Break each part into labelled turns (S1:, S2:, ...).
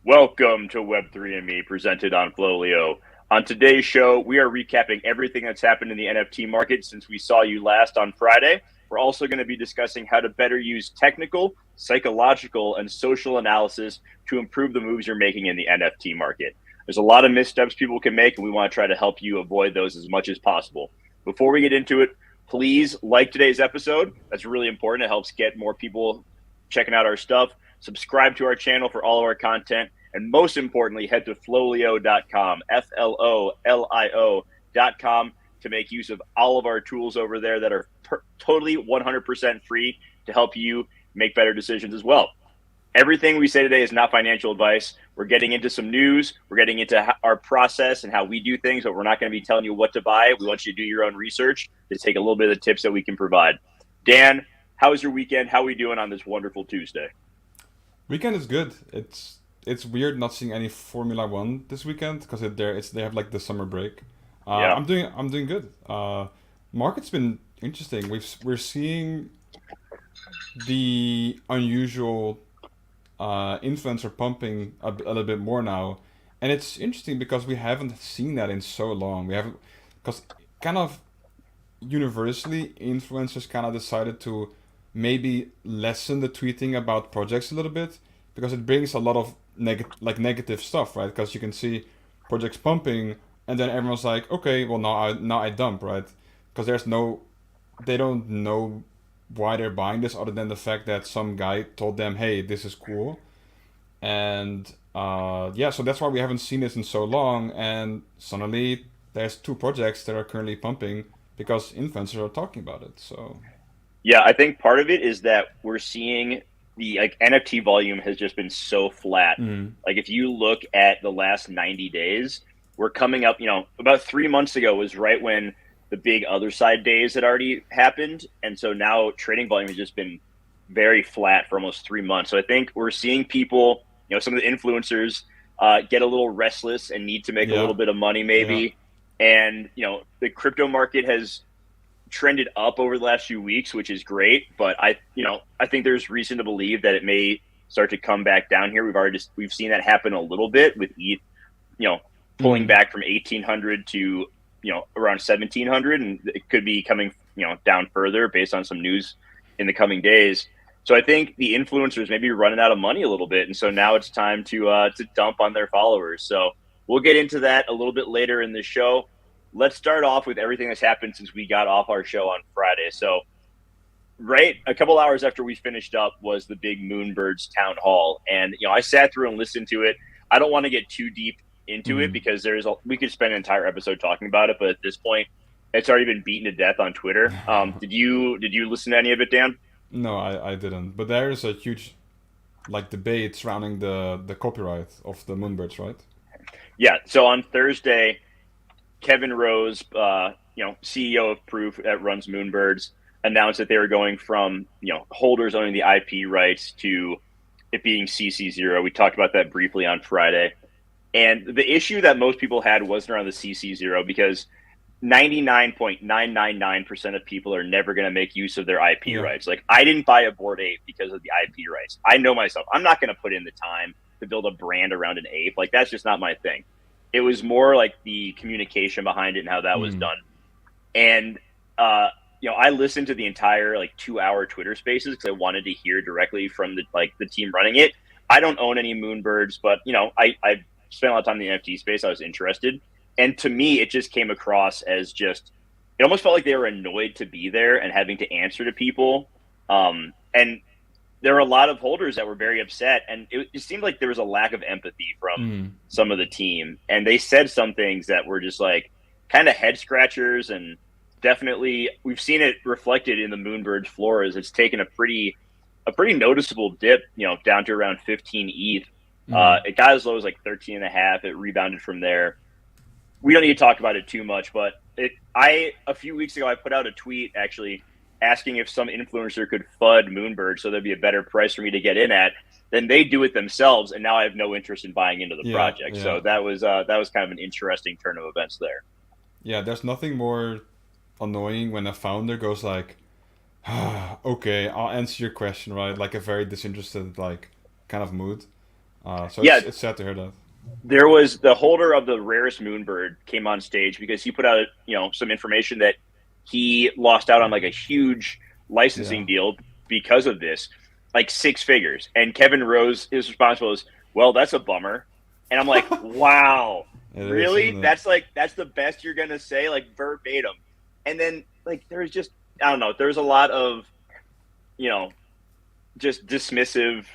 S1: Welcome to Web3 and Me, presented on FLOLiO. On today's show, we are recapping everything that's happened in the NFT market since we saw you last on Friday. We're also going to be discussing how to better use technical, psychological, and social analysis to improve the moves you're making in the NFT market. There's a lot of missteps people can make, and we want to try to help you avoid those as much as possible. Before we get into it, please like today's episode. That's really important. It helps get more people checking out our stuff. Subscribe to our channel for all of our content. And most importantly, head to FLOLiO.com, FLOLiO.com, to make use of all of our tools over there that are totally 100% free to help you make better decisions as well. Everything we say today is not financial advice. We're getting into some news. We're getting into our process and how we do things, but we're not going to be telling you what to buy. We want you to do your own research to take a little bit of the tips that we can provide. Dan, how was your weekend? How are we doing on this wonderful Tuesday?
S2: Weekend is good. It's weird not seeing any Formula One this weekend because they have like the summer break.
S1: Yeah.
S2: I'm doing good. Market's been interesting. We're seeing the unusual influencer pumping a little bit more now, and it's interesting because we haven't seen that in so long. We haven't because kind of universally influencers kind of decided to maybe lessen the tweeting about projects a little bit because it brings a lot of negative stuff, right? Because you can see projects pumping and then everyone's like, okay, well now I dump, right? Because they don't know why they're buying this other than the fact that some guy told them, hey, this is cool. And yeah, so that's why we haven't seen this in so long, and suddenly there's two projects that are currently pumping because influencers are talking about it. So
S1: Yeah, I think part of it is that we're seeing the NFT volume has just been so flat.
S2: mm,
S1: Like if you look at the last 90 days, we're coming up, about 3 months ago was right when the big other side days had already happened. And so now trading volume has just been very flat for almost 3 months. So I think we're seeing people, some of the influencers get a little restless and need to make a
S2: yeah,
S1: little bit of money
S2: yeah,
S1: maybe. And, the crypto market has trended up over the last few weeks, which is great. But I think there's reason to believe that it may start to come back down here. We've seen that happen a little bit with ETH, pulling
S2: mm,
S1: back from 1800 to around 1700, and it could be coming down further based on some news in the coming days. So I think the influencers may be running out of money a little bit, and so now it's time to dump on their followers. So we'll get into that a little bit later in the show. Let's start off with everything that's happened since we got off our show on Friday. So, right a couple hours after we finished up was the big Moonbirds town hall, and I sat through and listened to it. I don't want to get too deep into it
S2: mm.
S1: because we could spend an entire episode talking about it, but at this point, it's already been beaten to death on Twitter. Did you listen to any of it, Dan?
S2: No, I didn't. But there is a huge like debate surrounding the copyright of the Moonbirds, right?
S1: Yeah. So on Thursday, Kevin Rose, CEO of Proof that runs Moonbirds, announced that they were going from holders owning the IP rights to it being CC0. We talked about that briefly on Friday, and the issue that most people had wasn't around the CC0 because 99.999% of people are never going to make use of their IP
S2: Yeah.
S1: rights. Like I didn't buy a Bored Ape because of the IP rights. I know myself. I'm not going to put in the time to build a brand around an ape. Like that's just not my thing. It was more like the communication behind it and how that was
S2: Mm.
S1: done. And I listened to the entire 2 hour Twitter Spaces because I wanted to hear directly from the team running it. I don't own any Moonbirds, but I spent a lot of time in the NFT space. I was interested, and to me, it just came across as just it almost felt like they were annoyed to be there and having to answer to people. And there were a lot of holders that were very upset, and it seemed like there was a lack of empathy from
S2: Mm.
S1: some of the team, and they said some things that were just like kind of head scratchers, and definitely we've seen it reflected in the Moonbird floors. It's taken a pretty noticeable dip, down to around 15 ETH.
S2: Mm.
S1: It got as low as like 13 and a half. It rebounded from there. We don't need to talk about it too much, but a few weeks ago I put out a tweet actually asking if some influencer could FUD Moonbird so there'd be a better price for me to get in at. Then they do it themselves, and now I have no interest in buying into the
S2: Yeah,
S1: project. So
S2: yeah,
S1: that was kind of an interesting turn of events there.
S2: yeah. There's nothing more annoying when a founder goes like, ah, "Okay, I'll answer your question," right? Like a very disinterested like kind of mood. So
S1: Yeah,
S2: it's sad to hear that.
S1: there was the holder of the rarest moonbird came on stage because he put out, some information that he lost out on like a huge
S2: Yeah,
S1: licensing deal because of this, like 6 figures. And Kevin Rose, his response was, "Well, that's a bummer." And I'm like, "Wow,
S2: it is,
S1: really?
S2: isn't it?
S1: That's the best you're gonna say, like verbatim." And then like there's just I don't know, there's a lot of you know just dismissive,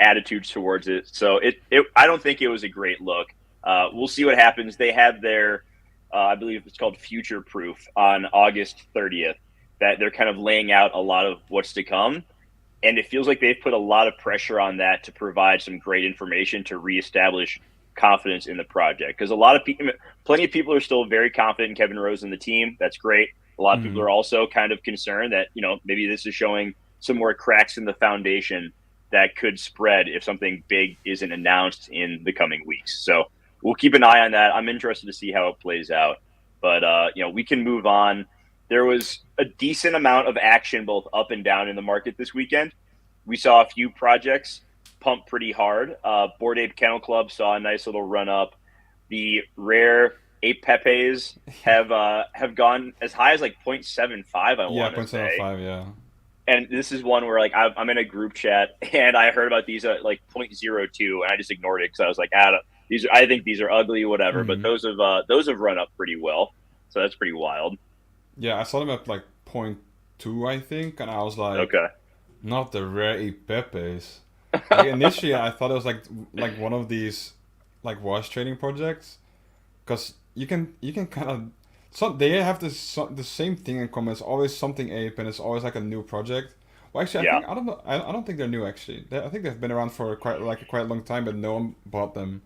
S1: attitudes towards it. So it I don't think it was a great look. We'll see what happens. They have their, I believe it's called Future Proof on August 30th, that they're kind of laying out a lot of what's to come. And it feels like they've put a lot of pressure on that to provide some great information to reestablish confidence in the project. Because a lot of people, plenty of people are still very confident in Kevin Rose and the team. That's great. A lot of people
S2: Mm.
S1: are also kind of concerned that, maybe this is showing some more cracks in the foundation that could spread if something big isn't announced in the coming weeks. So we'll keep an eye on that. I'm interested to see how it plays out. But, we can move on. There was a decent amount of action both up and down in the market this weekend. We saw a few projects pump pretty hard. Bored Ape Kennel Club saw a nice little run up. The rare Ape Pepes have gone as high as like 0.75, I
S2: Yeah,
S1: want to
S2: point seven
S1: say.
S2: five. Yeah,
S1: And this is one where like I'm in a group chat and I heard about these at like 0.02 and I just ignored it because I was like, I think these are ugly, whatever. But
S2: mm.
S1: those have run up pretty well, so that's pretty wild.
S2: Yeah. I saw them at like point two, I think, and I was like,
S1: Okay.
S2: not the rare Pepes. Like initially, I thought it was like one of these like wash trading projects, because you can kind of, so they have the same thing in common. It's always something ape, and it's always like a new project. Well, actually,
S1: Yeah.
S2: I don't know. I don't think they're new actually. I think they've been around for quite a long time, but no one bought them.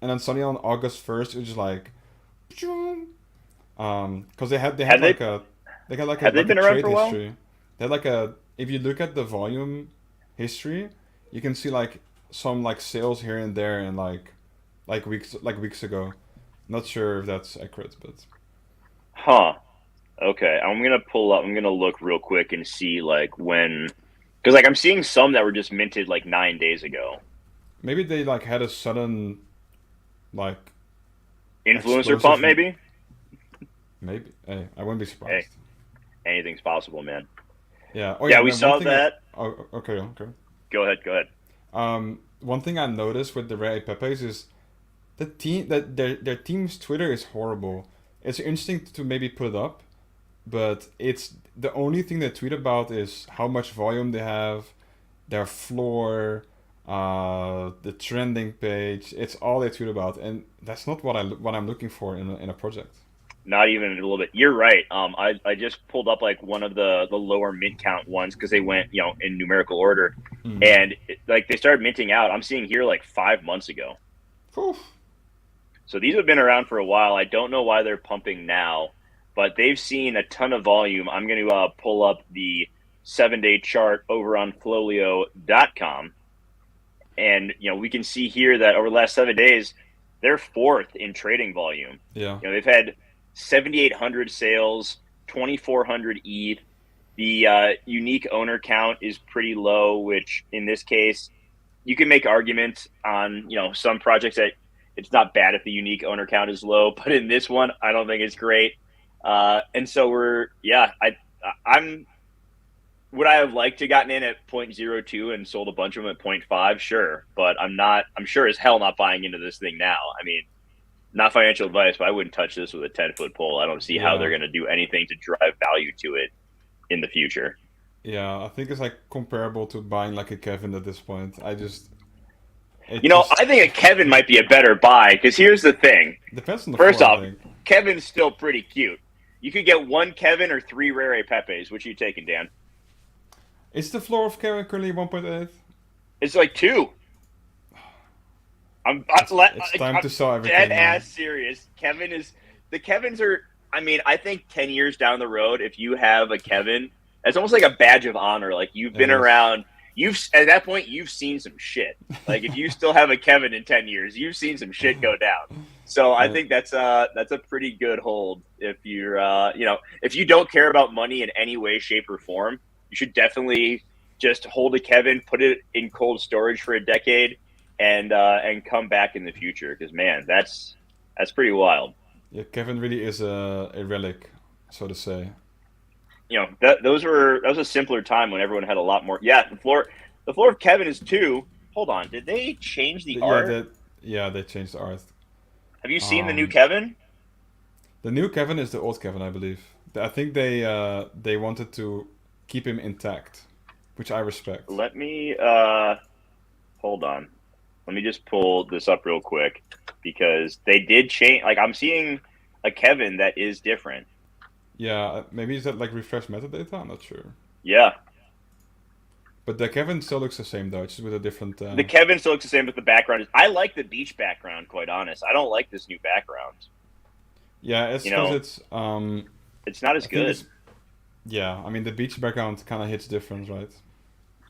S2: And then suddenly on August 1st, it was just like, because they had
S1: Have they have they
S2: like a
S1: been around
S2: trade
S1: for a while?
S2: history. They had like a, if you look at the volume history, you can see like some like sales here and there, and weeks ago. Not sure if that's accurate, but
S1: Huh. Okay, I'm gonna look real quick and see like when, because like I'm seeing some that were just minted like 9 days ago.
S2: maybe they like had a sudden like
S1: Influencer pump,
S2: explosive.
S1: maybe.
S2: Maybe. Hey, I wouldn't be
S1: Hey,
S2: surprised.
S1: anything's possible, man.
S2: Yeah. Oh yeah.
S1: Yeah,
S2: And
S1: we
S2: then one
S1: saw
S2: thing.
S1: that.
S2: Okay.
S1: Go ahead. Go ahead.
S2: One thing I noticed with the Ray Pepes is the team that their team's Twitter is horrible. It's interesting to maybe put it up, but it's the only thing they tweet about is how much volume they have, their floor, the trending page. It's all they tweet about, and that's not what I'm looking for in a project.
S1: Not even a little bit. You're right. I just pulled up like one of the lower mint count ones because they went in numerical order,
S2: Mm.
S1: and like they started minting out. I'm seeing here like 5 months ago.
S2: Whew.
S1: So these have been around for a while. I don't know why they're pumping now, but they've seen a ton of volume. I'm going to pull up the 7 day chart over on FLOLiO.com. And, we can see here that over the last 7 days, they're fourth in trading volume.
S2: Yeah.
S1: They've had 7,800 sales, 2,400 ETH. The unique owner count is pretty low, which in this case, you can make arguments on, some projects that it's not bad if the unique owner count is low, but in this one, I don't think it's great. And so I'm, would I have liked to gotten in at 0.02 and sold a bunch of them at 0.5? Sure. But I'm sure as hell not buying into this thing now. I mean, not financial advice, but I wouldn't touch this with a 10-foot pole. I don't see how they're
S2: Yeah.
S1: going to do anything to drive value to it in the future.
S2: Yeah. I think it's like comparable to buying like a Kevin at this point. It just
S1: I think a Kevin might be a better buy because here's the thing.
S2: depends on the
S1: First
S2: floor, I
S1: off,
S2: think.
S1: Kevin's still pretty cute. You could get one Kevin or three rare Pepes. What you taking, Dan?
S2: Is the floor of Kevin currently 1.8?
S1: It's like two. I'm
S2: It's time to sell
S1: dead
S2: everything now.
S1: ass serious. The Kevins are. I mean, I think 10 years down the road, if you have a Kevin, it's almost like a badge of honor. Like you've
S2: It
S1: been
S2: is.
S1: around. You've at that point you've seen some shit. Like if you still have a Kevin in 10 years, you've seen some shit go down. So I
S2: Uh,
S1: think that's a pretty good hold. If you're if you don't care about money in any way, shape, or form, you should definitely just hold a Kevin, put it in cold storage for a decade, and come back in the future. Because man, that's pretty wild.
S2: Yeah, Kevin really is a relic, so to say.
S1: That was a simpler time when everyone had a lot more. Yeah, the floor of Kevin is two. Hold on, did they change the
S2: Yeah,
S1: art?
S2: that yeah they changed the art.
S1: Have you seen the new
S2: Um,
S1: Kevin?
S2: the new Kevin is the old Kevin, I believe. I think they wanted to keep him intact, which I respect.
S1: Let me hold on. Let me just pull this up real quick because they did change. Like I'm seeing a Kevin that is different.
S2: Yeah, maybe is that like refresh metadata? I'm not sure.
S1: Yeah,
S2: But the Kevin still looks the same though, just with a different.
S1: the Kevin still looks the same, but the background. I like the beach background. Quite honest, I don't like this new background.
S2: Yeah, it's
S1: You
S2: because
S1: know,
S2: it's.
S1: it's not as
S2: I think
S1: good.
S2: it's. Yeah, I mean the beach background kind of hits different, right?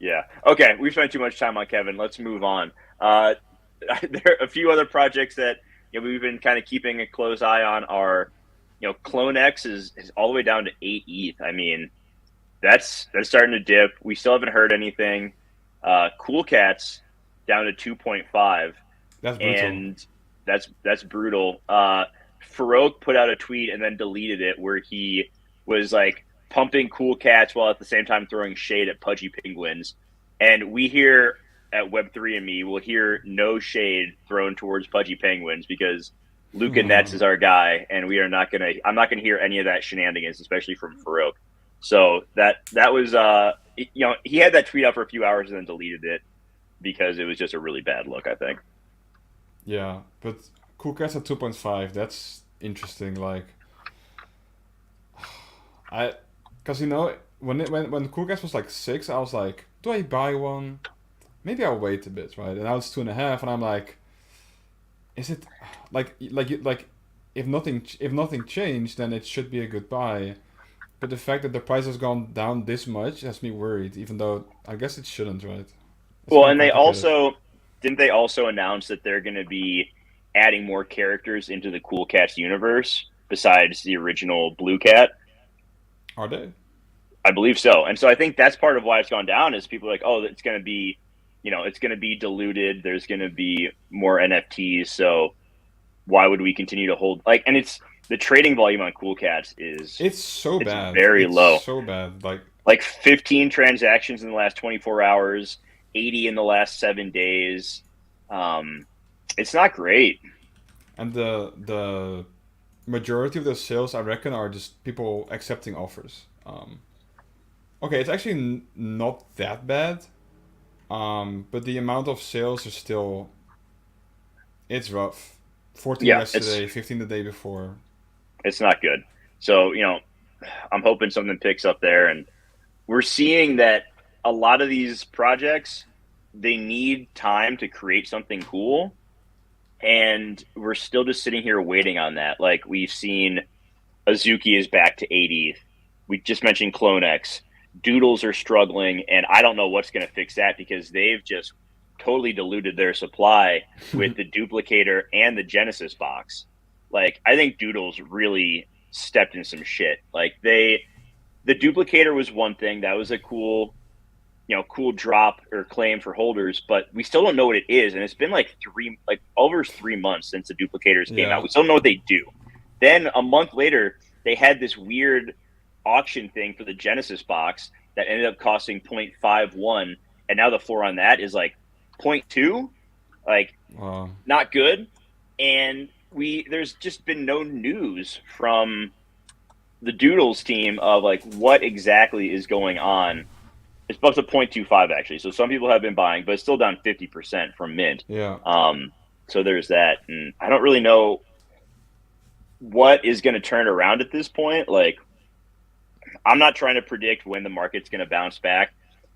S1: Yeah. Okay, we've spent too much time on Kevin. Let's move on. There are a few other projects that we've been kind of keeping a close eye on. Are CloneX is all the way down to 8 ETH. I mean, that's starting to dip. We still haven't heard anything. Cool Cats down to 2.5,
S2: That's brutal.
S1: and that's brutal. Farouk put out a tweet and then deleted it where he was like pumping Cool Cats while at the same time throwing shade at Pudgy Penguins. And we here at Web3 and Me will hear no shade thrown towards Pudgy Penguins because Luca Nets is our guy, and we are not gonna. I'm not gonna hear any of that shenanigans, especially from Farouk. So that was he had that tweet up for a few hours and then deleted it because it was just a really bad look, I think.
S2: Yeah, but Cool Cats at 2.5. That's interesting. Like, I, because when Cool Cats was like 6, I was like, do I buy one? Maybe I'll wait a bit, right? And now it's 2.5, and I'm like, is it like if nothing changed, then it should be a good buy. But the fact that the price has gone down this much has me worried, even though I guess it shouldn't, right? It's
S1: Well,
S2: kind of
S1: and they
S2: complicated.
S1: also didn't they also announce that they're going to be adding more characters into the Cool Cats universe besides the original Blue Cat?
S2: Are they?
S1: I believe so. And so I think that's part of why it's gone down is people are like, oh, it's going to be, it's going to be diluted. There's going to be more NFTs. So why would we continue to hold and it's the trading volume on Cool Cats is
S2: It's so
S1: it's
S2: bad.
S1: very
S2: It's
S1: low.
S2: so bad.
S1: Like 15 transactions in the last 24 hours, 80 in the last 7 days. It's not great.
S2: And the majority of the sales, I reckon, are just people accepting offers. Okay, it's actually not that bad. But the amount of sales is still, it's rough. 14
S1: Yeah, it's
S2: yesterday, 15 the day before.
S1: it's not good. So, I'm hoping something picks up there. And we're seeing that a lot of these projects, they need time to create something cool. And we're still just sitting here waiting on that. Like we've seen Azuki is back to 80th. We just mentioned CloneX. Doodles are struggling, and I don't know what's going to fix that because they've just totally diluted their supply with the duplicator and the Genesis box. Like I think Doodles really stepped in some shit. Like the duplicator was one thing that was a cool drop or claim for holders, but we still don't know what it is. And it's been like over 3 months since the duplicators came out.
S2: Yeah.
S1: We still don't know what they do. Then a month later, they had this weird auction thing for the Genesis box that ended up costing 0.51. And now the floor on that is like 0.2, like
S2: Wow.
S1: not good. And there's just been no news from the Doodles team of like what exactly is going on. It's up to 0.25 actually. So some people have been buying, but it's still down 50% from mint.
S2: Yeah.
S1: So there's that. And I don't really know what is going to turn around at this point. Like, I'm not trying to predict when the market's going to bounce back.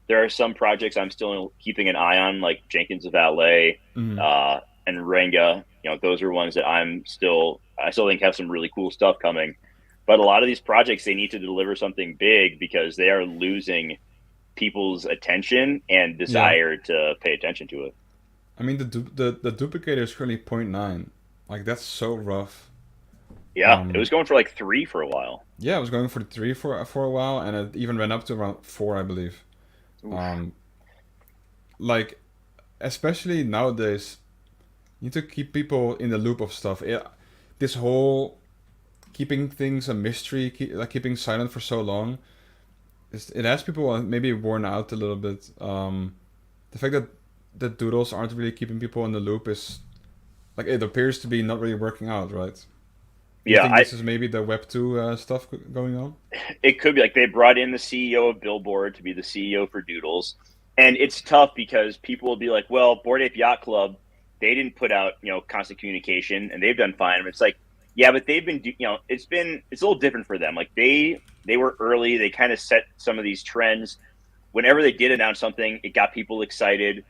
S1: There are some projects I'm still keeping an eye on, like Jenkins of Valet
S2: Mhm.
S1: and Renga. Those are ones that I still think have some really cool stuff coming. But a lot of these projects, they need to deliver something big because they are losing people's attention and
S2: Yeah.
S1: desire to pay attention to it.
S2: I mean, the duplicator is currently 0.9. Like, that's so rough.
S1: Yeah, it
S2: Um,
S1: was going for like 3 for a while.
S2: yeah, I was going for 3 for a while, and it even ran up to around 4, I believe.
S1: Oof.
S2: Um, like, especially nowadays, you need to keep people in the loop of stuff. This whole keeping things a mystery, like keeping silent for so long, it has people maybe worn out a little bit. The fact that the doodles aren't really keeping people in the loop is like it appears to be not really working out, right? Do you
S1: Yeah,
S2: think this is maybe the Web 2 stuff going on?
S1: it could be like they brought in the CEO of Billboard to be the CEO for Doodles, and it's tough because people will be like, "Well, Bored Ape Yacht Club, they didn't put out constant communication, and they've done fine." But it's like, yeah, but they've been it's a little different for them. Like they were early, they kind of set some of these trends. Whenever they did announce something, it got people excited,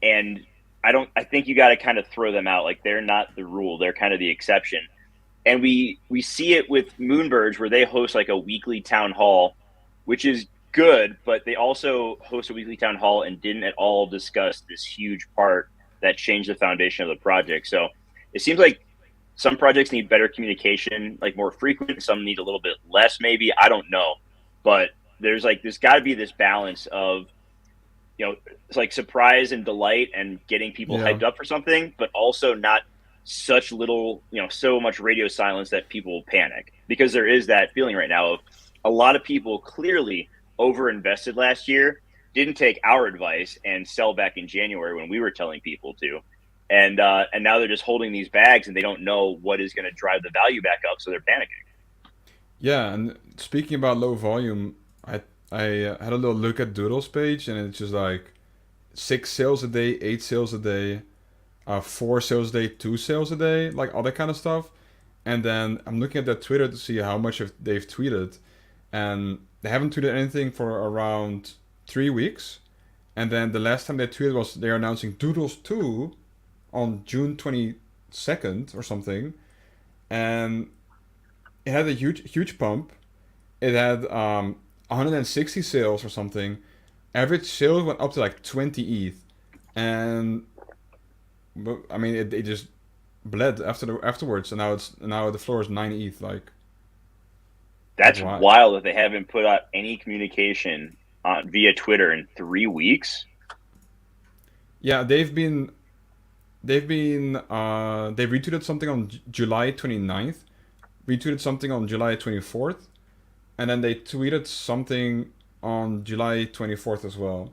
S1: and I think you got to kind of throw them out. Like they're not the rule; they're kind of the exception. And we see it with Moonbirds where they host like a weekly town hall, which is good, but they also host a weekly town hall and didn't at all discuss this huge part that changed the foundation of the project. So it seems like some projects need better communication, like more frequent. Some need a little bit less, maybe. I don't know, but there's got to be this balance of it's like surprise and delight and getting people hyped up for something, but also not such little, so much radio silence that people panic, because there is that feeling right now of a lot of people clearly over invested last year, didn't take our advice and sell back in January when we were telling people to. And now they're just holding these bags and they don't know what is going to drive the value back up. So they're panicking.
S2: Yeah, and speaking about low volume, I had a little look at Doodle's page, and it's just like 6 sales a day, 8 sales a day, 4 sales a day, 2 sales a day, like all that kind of stuff. And then I'm looking at their Twitter to see how much they've tweeted, and they haven't tweeted anything for around 3 weeks. And then the last time they tweeted was they're announcing Doodles 2 on June 22nd or something, and it had a huge pump. It had 160 sales or something. Average sales went up to like 20 ETH, and I mean it just bled afterwards, and now the floor is 9 ETH.
S1: That's
S2: Why?
S1: wild that they haven't put out any communication via Twitter in 3 weeks.
S2: Yeah, they retweeted something on July 29th, retweeted something on July 24th, and then they tweeted something on July 24th as well.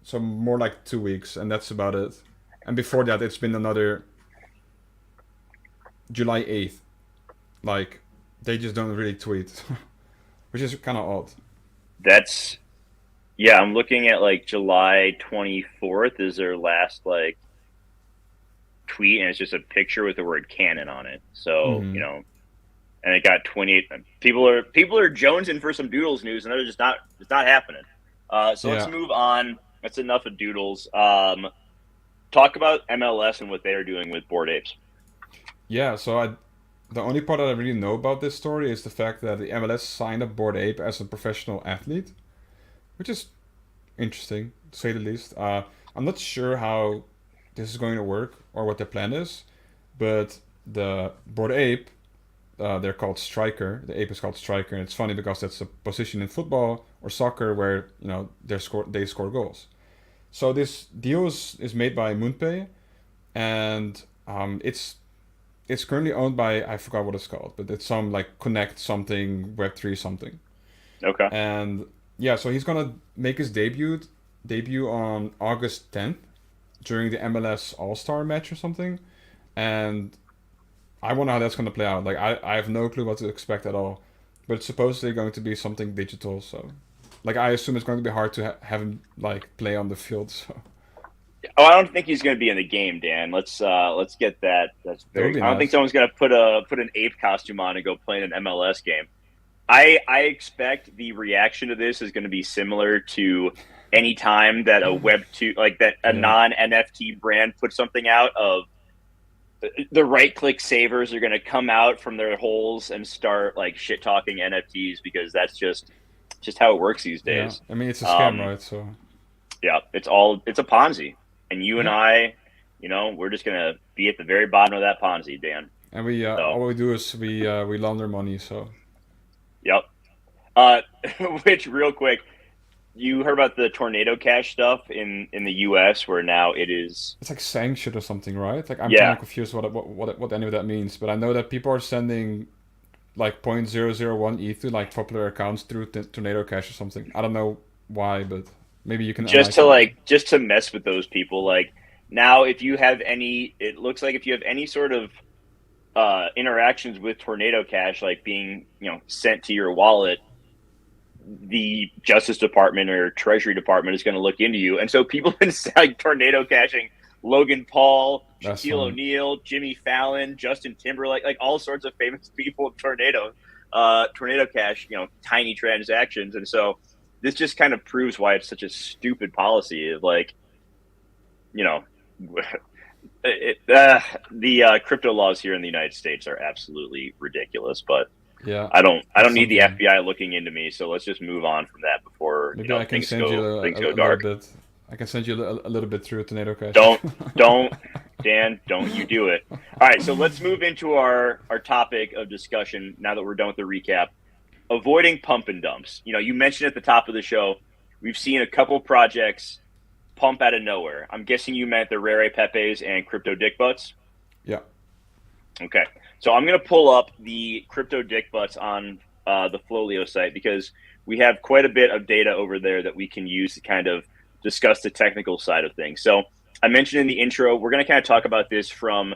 S2: So more like 2 weeks, and that's about it. And before that, it's been another July 8th. Like, they just don't really tweet, which is kind of odd.
S1: That's Yeah, I'm looking at like July 24th is their last like tweet, and it's just a picture with the word "canon" on it. So
S2: Mm-hmm.
S1: and it got 28. People are jonesing for some Doodles news, and they're just not. It's not happening. So let's
S2: Yeah.
S1: move on. That's enough of Doodles. Talk about MLS and what they are doing with Bored Apes.
S2: Yeah, the only part that I really know about this story is the fact that the MLS signed up Bored Ape as a professional athlete, which is interesting, to say the least. I'm not sure how this is going to work or what the plan is, but the Bored Ape, they're called striker. The ape is called striker, and it's funny because that's a position in football or soccer where they score goals. So this deal is made by MoonPay, and it's currently owned by, I forgot what it's called, but it's some like Connect something Web3 something.
S1: Okay.
S2: And yeah, so he's gonna make his debut on August 10th during the MLS All Star match or something, and I wonder how that's gonna play out. Like I have no clue what to expect at all, but it's supposedly going to be something digital. So like I assume it's going to be hard to have him like play on the field. So
S1: Oh, I don't think he's going to be in the game, Dan. Let's get that. That's
S2: that would
S1: very.
S2: be
S1: I don't think
S2: nice.
S1: someone's going to put an ape costume on and go play in an MLS game. I expect the reaction to this is going to be similar to any time that a Web 2, like that a
S2: Yeah.
S1: non NFT brand puts something out of the right click savers are going to come out from their holes and start like shit talking NFTs, because that's just how it works these
S2: Yeah.
S1: days.
S2: I mean it's a scam,
S1: Um,
S2: right? So
S1: yeah, it's a Ponzi, and you and
S2: yeah.
S1: I, we're just gonna be at the very bottom of that Ponzi, Dan.
S2: And we
S1: So,
S2: all we do is we launder money. So
S1: yep. Uh, which real quick, you heard about the tornado cash stuff in the U.S. where now it is.
S2: It's like sanctioned or something, right? Like I'm kind
S1: Yeah,
S2: of confused what any of that means, but I know that people are sending like 0.001 ETH to like popular accounts through Tornado Cash or something. I don't know why, but maybe you can enlighten me.
S1: just to mess with those people. Like now, if you have any, it looks like if you have any sort of interactions with Tornado Cash, like being sent to your wallet, the Justice Department or Treasury Department is going to look into you. And so people have been like tornado cashing Logan Paul,
S2: That's
S1: Shaquille
S2: fun.
S1: O'Neal, Jimmy Fallon, Justin Timberlake, like all sorts of famous people tornado cash, tiny transactions. And so this just kind of proves why it's such a stupid policy of like, you know, the crypto laws here in the United States are absolutely ridiculous, but
S2: Yeah,
S1: I don't
S2: that's
S1: need the
S2: something.
S1: FBI looking into me. So let's just move on from that before
S2: Maybe I can send you
S1: things go
S2: a little
S1: dark.
S2: bit. I can send you a little bit through Tornado Cash.
S1: Don't Dan, don't you do it. All right, so let's move into our topic of discussion now that we're done with the recap. Avoiding pump and dumps. You mentioned at the top of the show, we've seen a couple projects pump out of nowhere. I'm guessing you meant the Rare Pepes and CryptoDickButts.
S2: Yeah.
S1: Okay, so I'm going to pull up the CryptoDickButts on the FLOLiO site because we have quite a bit of data over there that we can use to kind of discuss the technical side of things. So I mentioned in the intro, we're going to kind of talk about this from,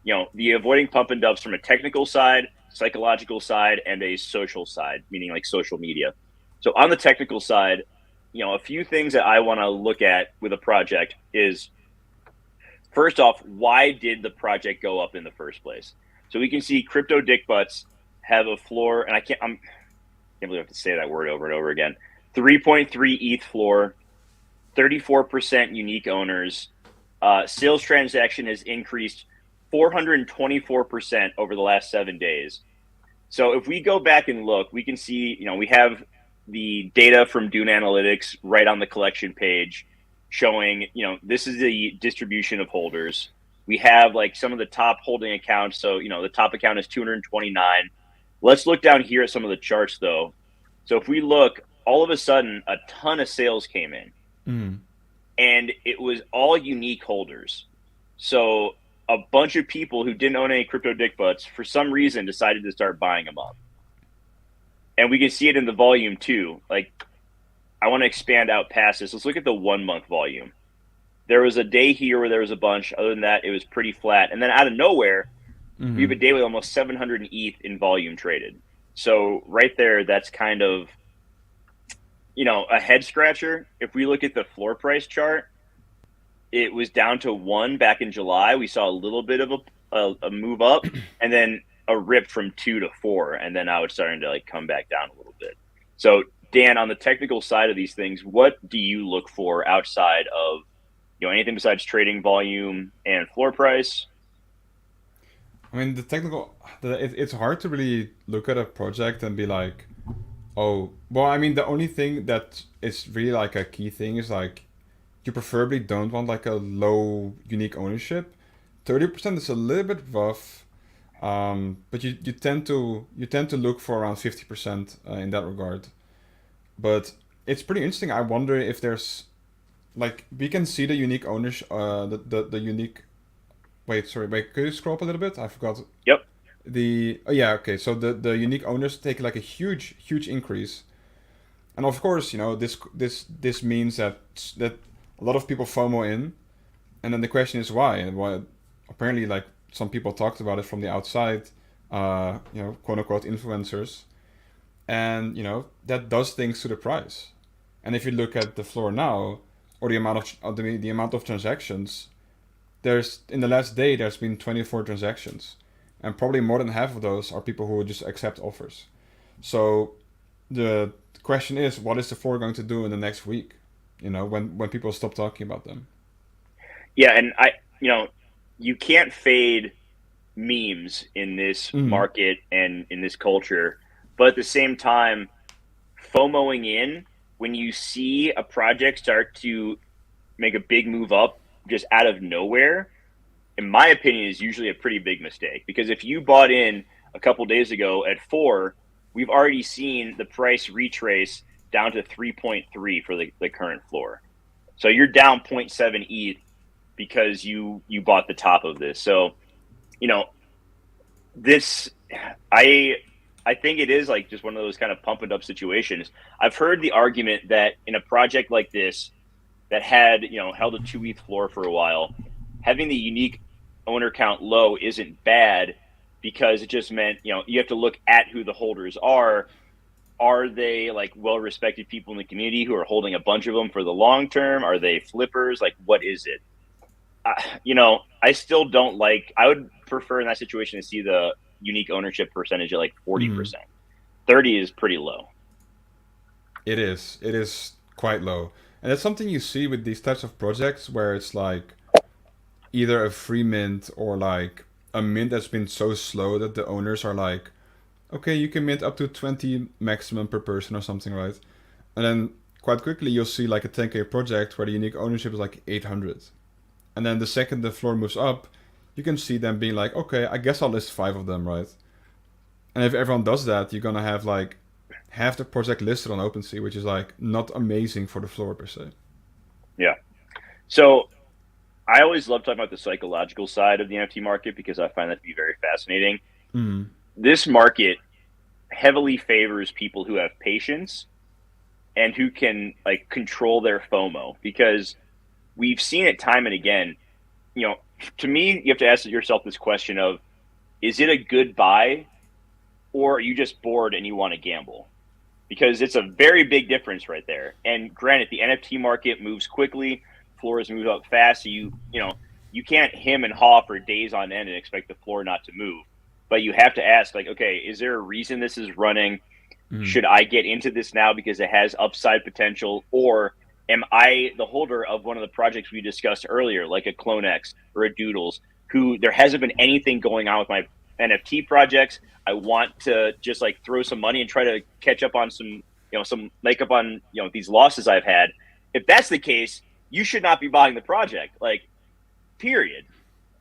S1: the avoiding pump and dumps from a technical side, psychological side, and a social side, meaning like social media. So on the technical side, a few things that I want to look at with a project is, first off, why did the project go up in the first place? So we can see CryptoDickButts have a floor, and I can't believe I have to say that word over and over again. 3.3 ETH floor, 34% unique owners. Sales transaction has increased 424% over the last 7 days. So if we go back and look, we can see, we have the data from Dune Analytics right on the collection page showing, this is the distribution of holders. We have like some of the top holding accounts. So, the top account is 229. Let's look down here at some of the charts though. So if we look, all of a sudden, a ton of sales came in.
S2: Mm.
S1: And it was all unique holders. So a bunch of people who didn't own any CryptoDickButts for some reason decided to start buying them up. And we can see it in the volume too. Like, I want to expand out past this. Let's look at the 1 month volume. There was a day here where there was a bunch. Other than that, it was pretty flat. And then out of nowhere, we have a day with almost 700 ETH in volume traded. So right there, that's kind of, a head scratcher. If we look at the floor price chart, it was down to 1 back in July. We saw a little bit of a move up and then a rip from 2 to 4. And then now it's starting to like come back down a little bit. So Dan, on the technical side of these things, what do you look for outside of, anything besides trading volume and floor price?
S2: I mean, it's hard to really look at a project and be like, oh, well, I mean, the only thing that is really like a key thing is like, you preferably don't want like a low unique ownership. 30% is a little bit rough, but you tend to look for around 50% in that regard. But it's pretty interesting. I wonder if there's like we can see the unique owners, the unique. Wait, could you scroll up a little bit? I forgot.
S1: Yep.
S2: Yeah, okay. So the unique owners take like a huge increase, and of course, this means that a lot of people FOMO in, and then the question is why, and why. Apparently, like some people talked about it from the outside, quote unquote influencers, and that does things to the price. And if you look at the floor now, or the amount of the amount of transactions, there's in the last day there's been 24 transactions, and probably more than half of those are people who just accept offers. So the question is, what is the floor going to do in the next week? When people stop talking about them.
S1: Yeah, and you can't fade memes in this market and in this culture, but at the same time, FOMOing in when you see a project start to make a big move up just out of nowhere, in my opinion, is usually a pretty big mistake. Because if you bought in a couple days ago at 4, we've already seen the price retrace down to 3.3 for the current floor. So you're down 0.7 ETH because you bought the top of this. So, this I think it is like just one of those kind of pump it up situations. I've heard the argument that in a project like this that had, held a 2 ETH floor for a while, having the unique owner count low isn't bad because it just meant, you have to look at who the holders are. Are they like well-respected people in the community who are holding a bunch of them for the long term? Are they flippers? Like, what is it? I still don't I would prefer in that situation to see the unique ownership percentage at like 40%. 30 is pretty low.
S2: It is quite low. And that's something you see with these types of projects where it's like either a free mint or like a mint that's been so slow that the owners are like, okay, you can mint up to 20 maximum per person or something, right? And then quite quickly you'll see like a 10K project where the unique ownership is like 800. And then the second the floor moves up, you can see them being like, okay, I guess I'll list 5 of them, right? And if everyone does that, you're gonna have like half the project listed on OpenSea, which is like not amazing for the floor per se.
S1: Yeah. So I always love talking about the psychological side of the NFT market because I find that to be very fascinating. This market heavily favors people who have patience and who can like control their FOMO, because we've seen it time and again. To me, you have to ask yourself this question of, is it a good buy or are you just bored and you want to gamble? Because it's a very big difference right there. And granted, the NFT market moves quickly, floors move up fast. So you can't hem and haw for days on end and expect the floor not to move. But you have to ask, like, okay, is there a reason this is running? Should I get into this now because it has upside potential? Or am I the holder of one of the projects we discussed earlier, like a CloneX or a Doodles, who there hasn't been anything going on with my NFT projects? I want to just like throw some money and try to catch up on some makeup on, these losses I've had. If that's the case, you should not be buying the project, like, period.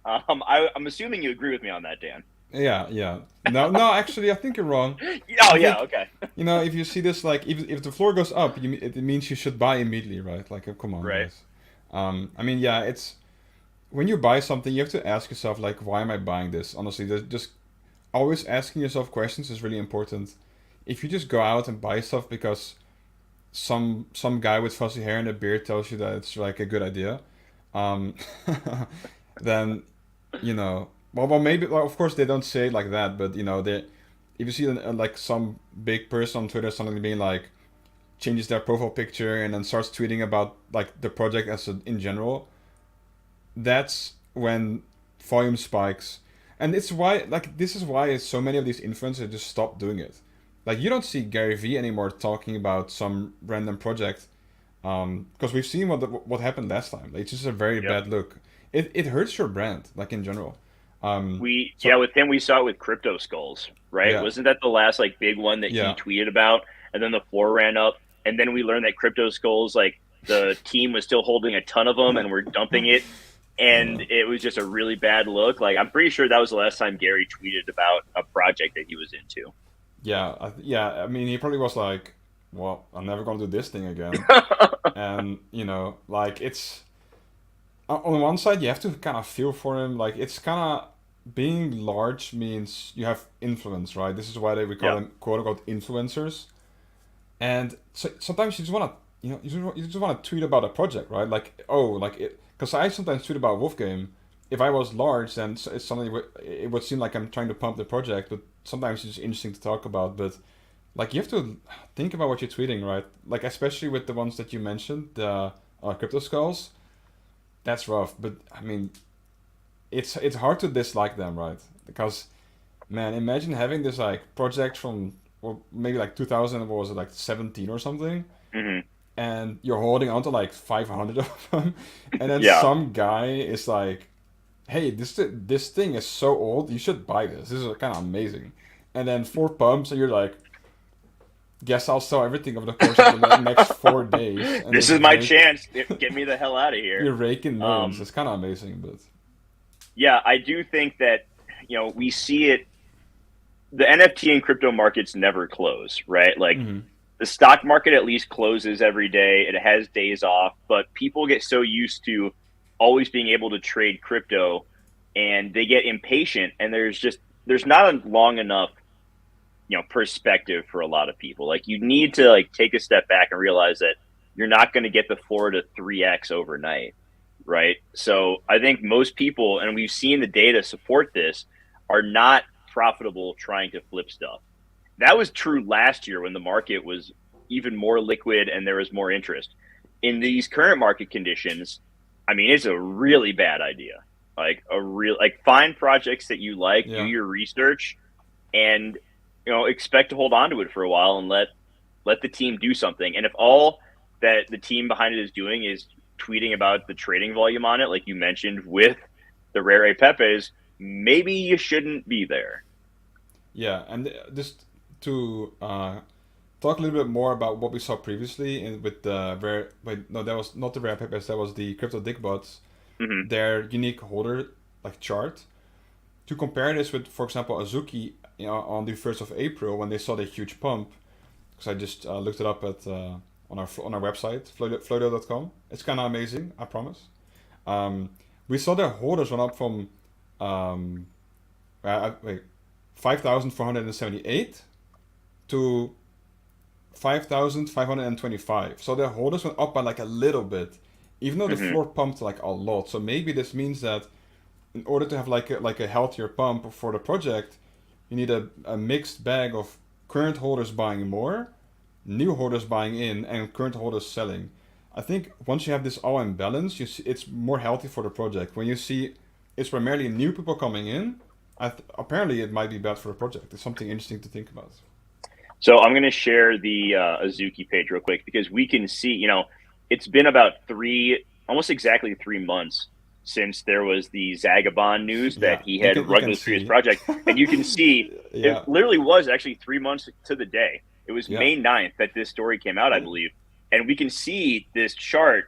S1: I'm assuming you agree with me on that, Dan.
S2: Yeah. No, actually, I think you're wrong.
S1: Oh, yeah, okay.
S2: If you see this, like, if the floor goes up, it means you should buy immediately, right? Like, come on,
S1: right.
S2: Guys. It's when you buy something, you have to ask yourself, like, why am I buying this? Honestly, just always asking yourself questions is really important. If you just go out and buy stuff because some guy with fuzzy hair and a beard tells you that it's like a good idea, then maybe, of course they don't say it like that, but if you see like some big person on Twitter suddenly being like, changes their profile picture and then starts tweeting about like the project in general, that's when volume spikes. And it's why, like, this is why so many of these influencers just stop doing it. Like, you don't see Gary Vee anymore talking about some random project, because we've seen what happened last time. Like, it's just a very bad look. It hurts your brand, like, in general.
S1: With him, we saw it with Crypto Skulls, right? Yeah. Wasn't that the last like big one that he tweeted about? And then the floor ran up, and then we learned that Crypto Skulls, like, the team was still holding a ton of them and we're dumping it, and it was just a really bad look. Like, I'm pretty sure that was the last time Gary tweeted about a project that he was into.
S2: Yeah. I mean, he probably was like, "Well, I'm never gonna do this thing again," and like, it's on one side you have to kind of feel for him. Like, it's kind of, being large means you have influence, right? This is why we call them quote unquote influencers. And so sometimes you just want to, you just want to tweet about a project, right? Like, because I sometimes tweet about Wolf Game. If I was large, then it's something, it would seem like I'm trying to pump the project, but sometimes it's just interesting to talk about. But like, you have to think about what you're tweeting, right? Like, especially with the ones that you mentioned, the Crypto Skulls. That's rough, but I mean, it's hard to dislike them, right? Because, man, imagine having this like project from, well, maybe like 2000, what was it, like 17 or something, and you're holding on to like 500 of them, and then some guy is like, "Hey, this thing is so old, you should buy this. This is kind of amazing," and then 4 pumps, and you're like, "Guess I'll sell everything over the course of the next 4 days." And
S1: this is my chance. Get me the hell out of here.
S2: You're raking millions. It's kind of amazing, but
S1: yeah, I do think that we see it. The NFT and crypto markets never close, right? Like, the stock market at least closes every day. It has days off, but people get so used to always being able to trade crypto and they get impatient, and there's not a long enough perspective for a lot of people. Like, you need to like take a step back and realize that you're not going to get the 4 to 3x overnight, right? So I think most people, and we've seen the data support this, are not profitable trying to flip stuff. That was true last year when the market was even more liquid and there was more interest. In these current market conditions, I mean, it's a really bad idea. Like find projects that you like, do
S2: Yeah.
S1: your research, and expect to hold on to it for a while and let the team do something. And if all that the team behind it is doing is tweeting about the trading volume on it, like you mentioned with the rare ape pepes, maybe you shouldn't be there.
S2: Yeah, and just to talk a little bit more about what we saw previously with the rare. Wait, no, that was not the rare papers. That was the CryptoDickButts.
S1: Hmm.
S2: Their unique holder like chart. To compare this with, for example, Azuki, on the 1st of April when they saw the huge pump, because I just looked it up at on our website FLOLiO.com. It's kind of amazing, I promise. Um, we saw their holders went up from um, wait 5,478 to 5,525. So their holders went up by like a little bit, even though the
S1: Hmm.
S2: floor pumped like a lot. So maybe this means that in order to have like a healthier pump for the project, you need a mixed bag of current holders buying more, new holders buying in, and current holders selling. I think once you have this all in balance, you see it's more healthy for the project. When you see it's primarily new people coming in, apparently it might be bad for the project. It's something interesting to think about.
S1: So I'm going to share the Azuki page real quick because we can see, it's been about almost exactly 3 months since there was the Zagabond news that
S2: Yeah,
S1: he
S2: you
S1: had
S2: can you
S1: rug
S2: can
S1: this through his
S2: see.
S1: project. And you can see it
S2: Yeah,
S1: literally was actually 3 months to the day. It was
S2: yeah,
S1: May 9th that this story came out, I believe. And we can see this chart.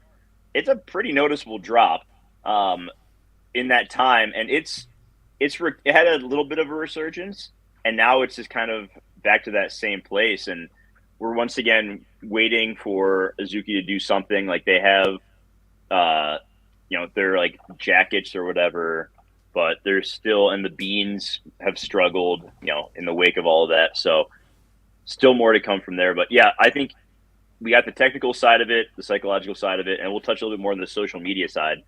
S1: It's a pretty noticeable drop um, in that time. And it had a little bit of a resurgence, and now it's just kind of back to that same place. And we're once again waiting for Azuki to do something. Like they have, uh, they're like jackets or whatever, but they're still, and the beans have struggled, in the wake of all of that. So still more to come from there. But yeah, I think we got the technical side of it, the psychological side of it, and we'll touch a little bit more on the social media side.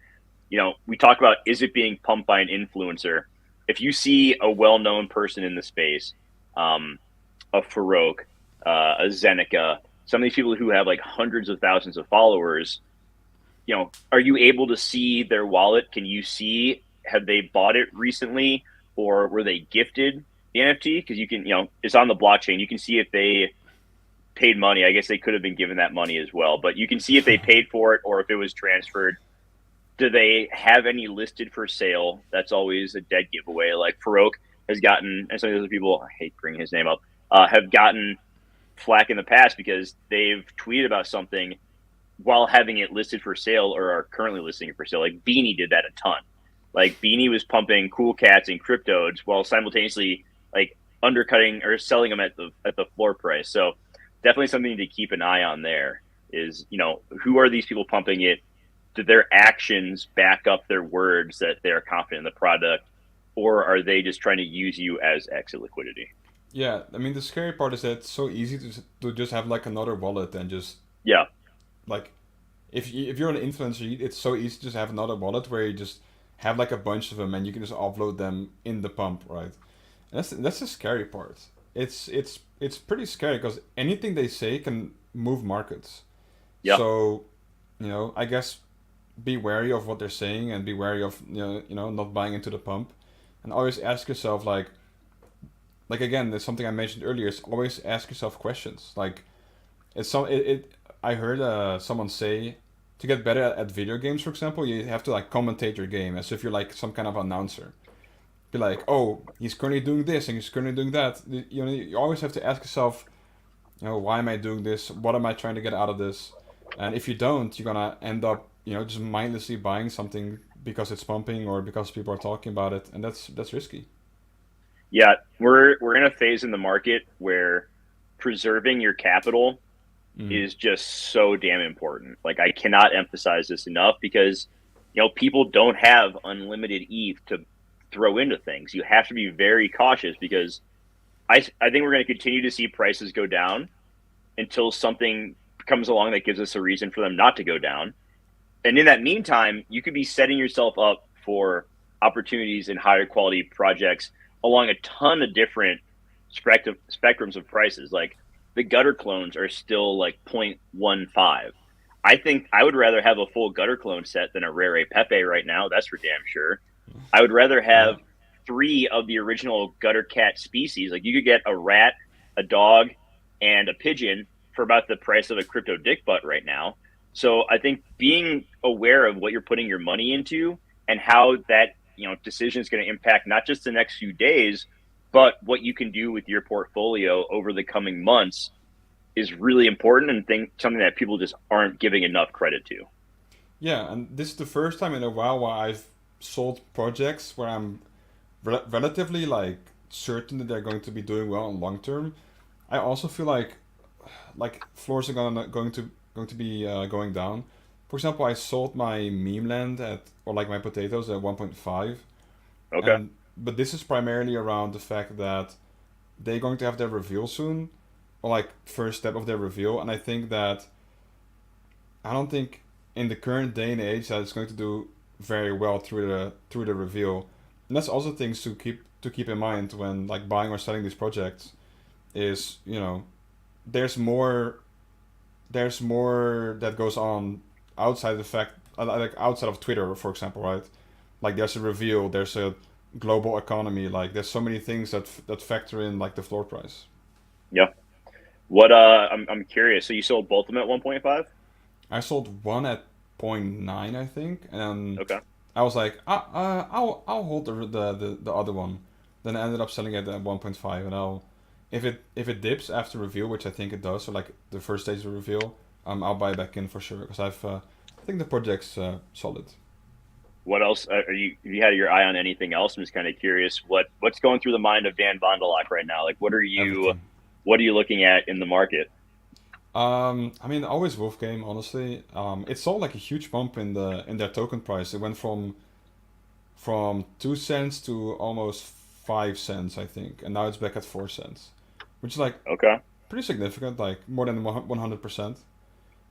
S1: We talk about, is it being pumped by an influencer? If you see a well-known person in the space, a Farouk, a Zeneca, some of these people who have like hundreds of thousands of followers, are you able to see their wallet? Can you see, have they bought it recently, or were they gifted the NFT? Because you can, it's on the blockchain. You can see if they paid money. I guess they could have been given that money as well, but you can see if they paid for it or if it was transferred. Do they have any listed for sale? That's always a dead giveaway. Like Farouk has gotten, and some of the other people, I hate bringing his name up, have gotten flack in the past because they've tweeted about something while having it listed for sale or are currently listing it for sale. Like Beanie did that a ton. Like Beanie was pumping Cool Cats and Cryptodes while simultaneously like undercutting or selling them at the floor price. So definitely something to keep an eye on there is, who are these people pumping it? Do their actions back up their words that they're confident in the product, or are they just trying to use you as exit liquidity?
S2: yeah. I mean, the scary part is that it's so easy to just have like another wallet and just
S1: Yeah.
S2: like if you're an influencer, it's so easy to just have another wallet where you just have like a bunch of them and you can just upload them in the pump, right? And that's the scary part. It's pretty scary because anything they say can move markets.
S1: Yeah.
S2: So, I guess be wary of what they're saying and be wary of not buying into the pump, and always ask yourself like again, there's something I mentioned earlier. Is always ask yourself questions. Like I heard someone say to get better at video games, for example, you have to like commentate your game as if you're like some kind of announcer. Be like, oh, he's currently doing this and he's currently doing that. You always have to ask yourself, why am I doing this? What am I trying to get out of this? And if you don't, you're gonna end up, just mindlessly buying something because it's pumping or because people are talking about it, and that's risky.
S1: Yeah. We're in a phase in the market where preserving your capital is just so damn important. Like, I cannot emphasize this enough because, people don't have unlimited ETH to throw into things. You have to be very cautious because I think we're going to continue to see prices go down until something comes along that gives us a reason for them not to go down. And in that meantime, you could be setting yourself up for opportunities in higher quality projects along a ton of different spectrums of prices. Like, the gutter clones are still like 0.15. I think I would rather have a full gutter clone set than a rare Pepe right now. That's for damn sure. I would rather have 3 of the original gutter cat species. Like, you could get a rat, a dog, and a pigeon for about the price of a CryptoDickButt right now. So I think being aware of what you're putting your money into and how that decision is going to impact not just the next few days, but what you can do with your portfolio over the coming months is really important, and something that people just aren't giving enough credit to.
S2: Yeah, and this is the first time in a while where I've sold projects where I'm relatively like certain that they're going to be doing well in long term. I also feel like floors are going to be going down. For example, I sold my meme land or like my potatoes at 1.5.
S1: Okay.
S2: But this is primarily around the fact that they're going to have their reveal soon, or like first step of their reveal, and I don't think in the current day and age that it's going to do very well through the reveal. And that's also things to keep in mind when like buying or selling these projects is, there's more that goes on outside the fact, like outside of Twitter, for example, right? Like, there's a reveal, there's a global economy, like there's so many things that factor in like the floor price.
S1: Yeah. I'm curious. So you sold both of them at 1.5?
S2: I sold one at point 0.9, I think, and
S1: Okay.
S2: I was like, I'll hold the other one. Then I ended up selling it at 1.5, and if it dips after reveal, which I think it does, so like the first stage of reveal, I'll buy back in for sure because I think the project's solid.
S1: What else have you had your eye on anything else? I'm just kind of curious what's going through the mind of Dan Vondelok right now. Like,
S2: Everything.
S1: what are you looking at in the market?
S2: I mean, always Wolf Game, honestly. It saw like a huge bump in their token price. It went from 2 cents to almost 5 cents, I think, and now it's back at 4 cents, which is like
S1: Okay.
S2: pretty significant, like more than 100%.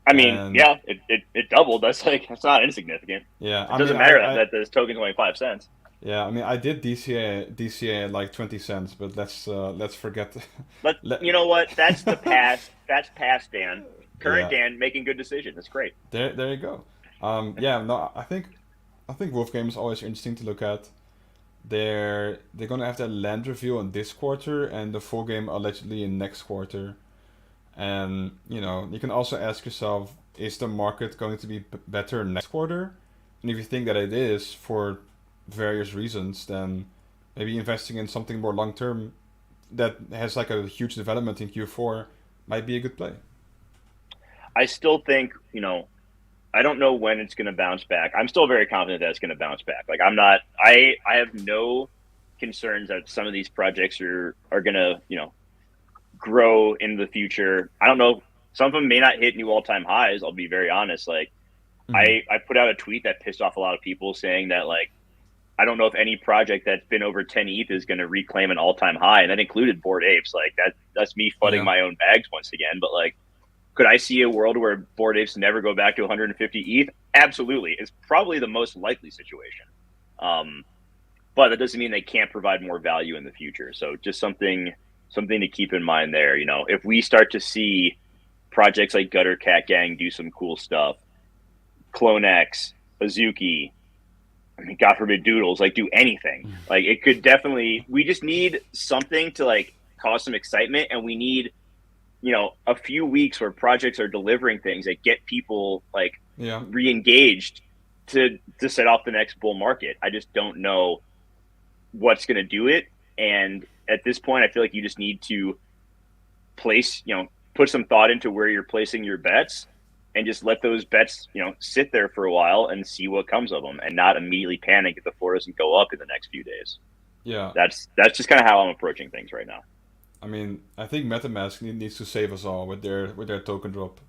S1: I mean,
S2: And
S1: yeah, it doubled. That's not insignificant.
S2: yeah,
S1: It
S2: I mean,
S1: doesn't matter that this token's only 5 cents.
S2: yeah, I mean, I did DCA at like 20 cents, but let's forget. Let,
S1: You know what? That's the past. That's past Dan. Current
S2: yeah,
S1: Dan making good decisions. That's great.
S2: there you go. Yeah, no, I think Wolf Game is always interesting to look at. They're gonna have their land reveal in this quarter and the full game allegedly in next quarter. And you can also ask yourself, is the market going to be better next quarter? And if you think that it is for various reasons, then maybe investing in something more long term that has like a huge development in Q4 might be a good play.
S1: I still think, I don't know when it's going to bounce back. I'm still very confident that it's going to bounce back. Like, I'm not, I have no concerns that some of these projects are going to, grow in the future. I don't know. Some of them may not hit new all-time highs. I'll be very honest. Like,
S2: Mm-hmm.
S1: I put out a tweet that pissed off a lot of people saying that, like, I don't know if any project that's been over 10 ETH is going to reclaim an all-time high. And that included Bored Apes. Like, that's me flooding
S2: Yeah.
S1: my own bags once again. But, like, could I see a world where Bored Apes never go back to 150 ETH? Absolutely. It's probably the most likely situation. But that doesn't mean they can't provide more value in the future. So just something to keep in mind there. If we start to see projects like Gutter Cat Gang do some cool stuff, Clone X, Azuki, I mean, God forbid Doodles, like, do anything. Like, it could definitely, we just need something to, like, cause some excitement, and we need, a few weeks where projects are delivering things that get people, like,
S2: Yeah.
S1: re-engaged to set off the next bull market. I just don't know what's going to do it. And at this point, I feel like you just need to place, put some thought into where you're placing your bets and just let those bets, sit there for a while and see what comes of them and not immediately panic if the floor doesn't go up in the next few days.
S2: Yeah.
S1: That's just kind of how I'm approaching things right now.
S2: I mean, I think MetaMask needs to save us all with their token drop.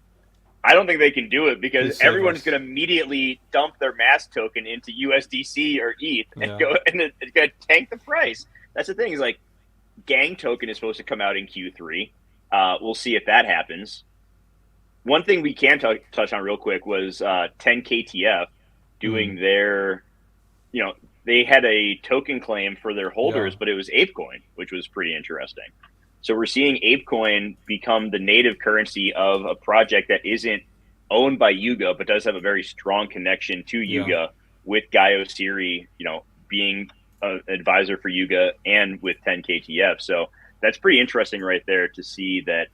S1: I don't think they can do it because
S2: Please save
S1: everyone's
S2: us.
S1: going to immediately dump their mask token into USDC or ETH and
S2: Yeah.
S1: go, and it's going to tank the price. That's the thing, is like Gang token is supposed to come out in Q3. We'll see if that happens. One thing we can touch on real quick was 10KTF doing their, they had a token claim for their holders, but it was ApeCoin, which was pretty interesting. So we're seeing ApeCoin become the native currency of a project that isn't owned by Yuga, but does have a very strong connection to Yuga, with Gaio Siri, being an advisor for Yuga, and with 10KTF. So that's pretty interesting right there to see that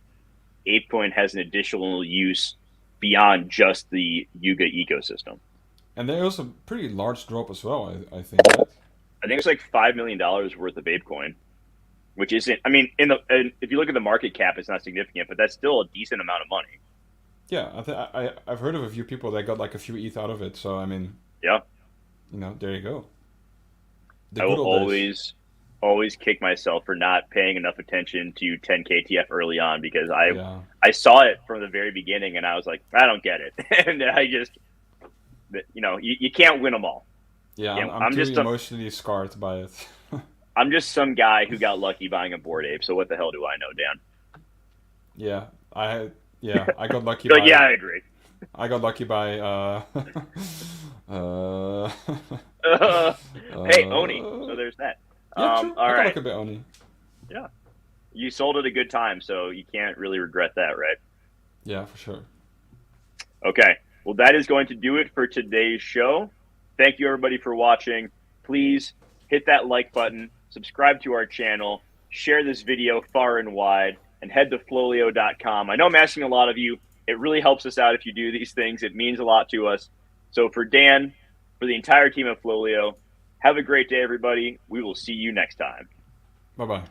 S1: ApeCoin has an additional use beyond just the Yuga ecosystem.
S2: And there was a pretty large drop as well, I think. Right?
S1: I think it's like $5 million worth of ApeCoin, which isn't, I mean, if you look at the market cap, it's not significant, but that's still a decent amount of money.
S2: Yeah, I've heard of a few people that got like a few ETH out of it. So I mean,
S1: yeah,
S2: there you go.
S1: I will always kick myself for not paying enough attention to 10KTF early on, because I saw it from the very beginning and I was like, I don't get it, and I just, you can't win them all.
S2: Yeah, I'm too just emotionally scarred by it.
S1: I'm just some guy who got lucky buying a Bored Ape, so what the hell do I know, Dan?
S2: Yeah, I got lucky.
S1: But yeah, I agree.
S2: I got lucky by
S1: hey, Oni. So there's that.
S2: Yeah, true.
S1: All
S2: I got
S1: right.
S2: lucky by Oni.
S1: Yeah, you sold at a good time, so you can't really regret that, right?
S2: Yeah, for sure.
S1: Okay. Well, that is going to do it for today's show. Thank you, everybody, for watching. Please hit that like button, subscribe to our channel, share this video far and wide, and head to FLOLiO.com. I know I'm asking a lot of you. It really helps us out if you do these things. It means a lot to us. So for Dan, for the entire team at FLOLiO, have a great day, everybody. We will see you next time.
S2: Bye-bye.